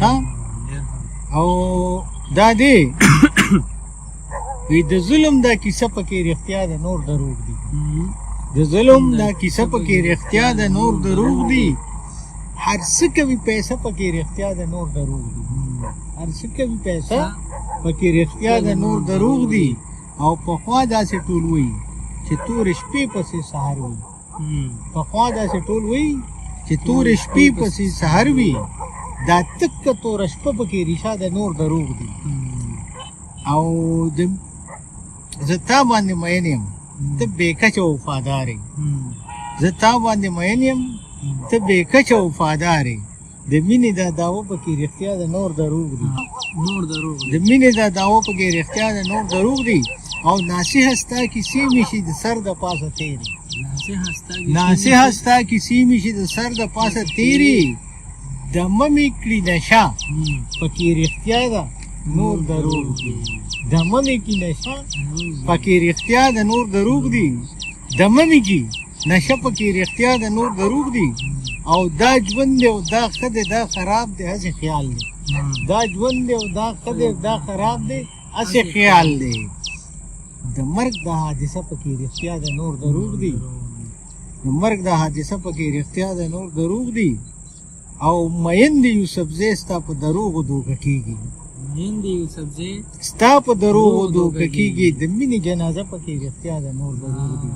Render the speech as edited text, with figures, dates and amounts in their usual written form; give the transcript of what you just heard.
ها او دا دی وی د ظلم دا کیسه پکې رښتیا ده نور دروغ دي د ظلم دا کیسه پکې رښتیا ده نور دروغ دي هر څه کوي پیسه پکې رښتیا ده نور دروغ دي هر څه کوي پیسه پکې رښتیا ده نور دروغ دي او پخوا داسې ټول وایي چې تورې شپې پسې سهار وي پخوا داسې ټول وایي چې تورې شپې پسې سهار وي دا تکه توره شپه پکې ریښه ده نور دروغ دي او زه تا باندې مین یم ته بېکچه وفادار یې زه تا باندې مین یم ته بېکچه وفادار یې د مینې دا دعوه پکې رښتیا ده نور دروغ دي د مینې دا دعوه پکې رښتیا ده نور دروغ دي او ناصحه ستا کیسې مې شي د سر د پاسه تېرې ناصحه ستا کیسې مې شي د سر د پاسه تېرې دمه مې کړي نشه پکې رښتیا ده نور دروغ دي دمه مې کړي نشه پکې رښتیا ده نور دروغ دي دمه مې کړي نشه پکې رښتیا ده نور دروغ دي او دا ژوند دی او دا ښه دی دا خراب دی هسې خیال دی دا ژوند دی او دا ښه دی دا خراب دی هسې خیال دی د مرګ دا حادثه پکې رښتیا ده نور دروغ دي د مرګ دا حادثه پکې رښتیا ده نور دروغ دي او مین دی یوسفزی ستا په دروغو دوکه کېږي ستا په دروغو دوکه کېږي د مینې جنازه پکې رښتیا ده نور دروغ دي